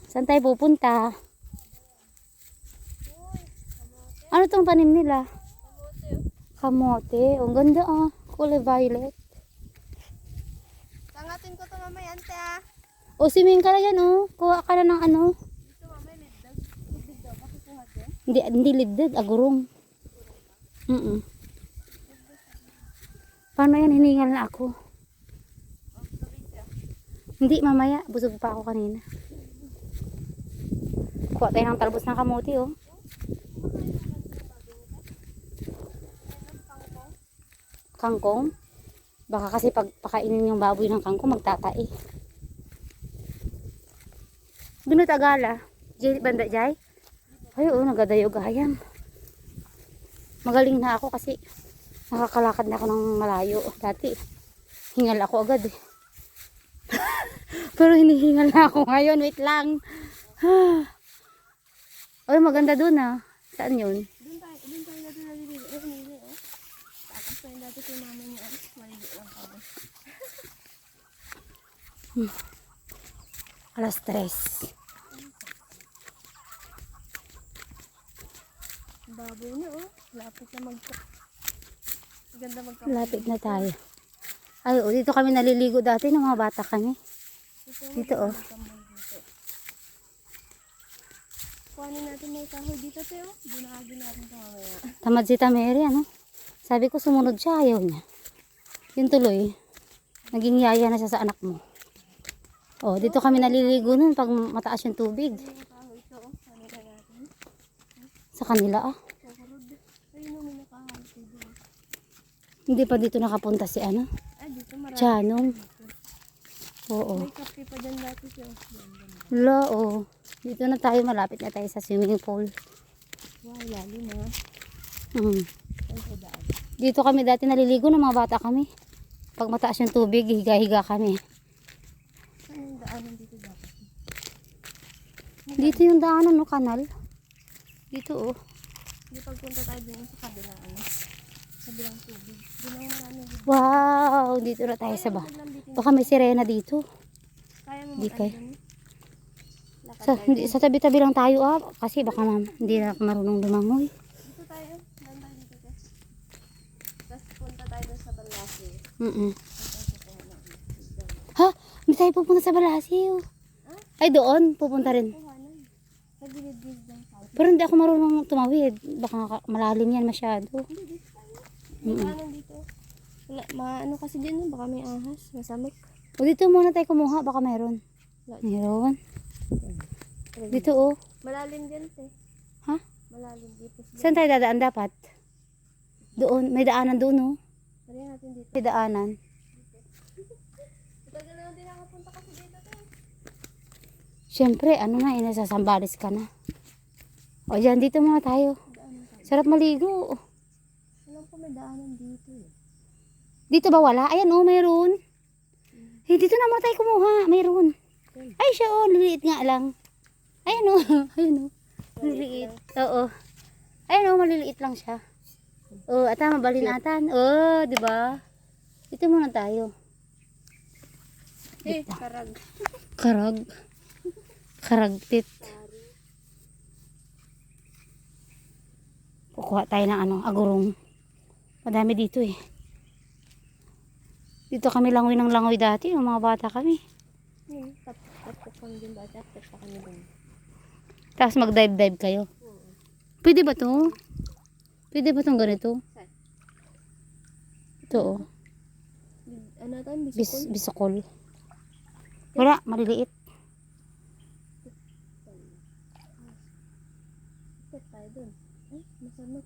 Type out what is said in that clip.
Saan tayo pupunta? Ano tong tanim nila? Kamote. Ang ganda ah. Kulay violet. Tangatin ko to mamaya, ante ah. O simin ka na yan oh. Kuha ka na ng ano. Dito mamaya, liddag. Liddag daw, makukuha dyan. Hindi liddag. Agurong. Paano yan? Hiningal na ako. Hindi, mamaya. Busog pa ako kanina. Kuha tayo ng talbos ng kamote oh. Kangkong. Baka kasi pag pakainin yung baboy ng kangkong, magtatae. Binut agala. Jay, banda jay. Ay, oo, nagadayog ayan. Magaling na ako kasi nakakalakad na ako ng malayo. Dati, hingal ako agad eh. Pero hinihingal na ako ngayon. Wait lang. Ay, maganda dun ah. Saan yun? Doon tayo na doon naliligo. Humili oh. Takas pa yung dati kay mama niya. Maligo lang ako. Alas 3. Baboy na oh. Lapit na ganda Lapit na tayo. Ay, oh, dito kami naliligo dati ng mga bata kami. Dito oh. Kuhanin natin may kahoy dito tayo. Bunahagin natin ito mamaya. Tamad si Tameri, ano? Sabi ko sumunod siya, ayaw niya. Yun tuloy. Naging yaya na siya sa anak mo. Oh, dito kami naliligo nun pag mataas yung tubig. Yung kahoy ito oh. Ano na natin? Sa kanila ah. Ayun may nakahoy dito. Hindi pa dito nakapunta si ano? Ay, dito marami. Chanong. Oo. May kape pa dyan dati siya. Wala, oh. Dito na tayo, malapit na tayo sa swimming pool. Wow, lalim na. Mm. Ay, sa daan. Dito kami dati naliligo ng mga bata kami. Pag mataas yung tubig, higa-higa kami. Saan yung daanan dito dapat? Dito yung daanan, no, kanal. Dito, oh. Hindi pagpunta tayo din sa kabilang ano. Kabilang tubig. Doon ang marami dito. Wow, dito na tayo sa ba. Baka may sirena dito. Kaya mo Di mag-ano kay. dun? Lakad Sa, tayo. hindi, sa tabi-tabi lang tayo, ah. Kasi baka hindi na ako marunong lumangoy. Dito tayo. Doon tayo dito. Tapos punta tayo dun sa Balasi. Ha? Hindi tayo pupunta sa Balasio. Ay, doon. Pupunta rin. Kuhanan. Sa gilid-gilid ng house. Pero hindi ako marunong tumawid. Baka malalim yan masyado. Hindi, dito tayo. May daanan dito. Wala, maano kasi dyan, no? Baka may ahas. Masamik. O dito muna tayo kumuha. Baka meron. Meron. Dito, oh. Malalim dyan, te. Ha? Malalim dito. Saan tayo dadaan dapat? Doon. May daanan doon, oh. Tarihan natin dito. May daanan. Tagal na din nakapunta kasi dito, te. Siyempre, ano na, inasasambalis ka na. O, dyan, dito muna tayo. Daanan tayo. Sarap maligo. Alam ko may daanan dito, eh. Dito ba wala? Ayan, oh, mayroon. Eh, dito na muna tayo kumuha. Mayroon. Ay, siya, oh, liliit nga lang. Ayan, oh. Ayan, oh. Maliliit. Oo. Ayan, oh, maliliit lang siya. Oh, at mabalinatan. Oh, di ba? Dito muna tayo. Eh, karag. Karag. Karagtit. Kukuha tayo ng ano, agurong. Madami dito eh. Dito kami langoy ng langoy dati, yung mga bata kami. Tapos kami din dati. Tapos pa kami din. Tapos mag-dive-dive kayo. Pwede ba to? Pwede ba tong ganito? Ito oh. Ano tayo? Bisikol? Bisokol. Wala, maliliit. Tayo dun. Ay, masamot.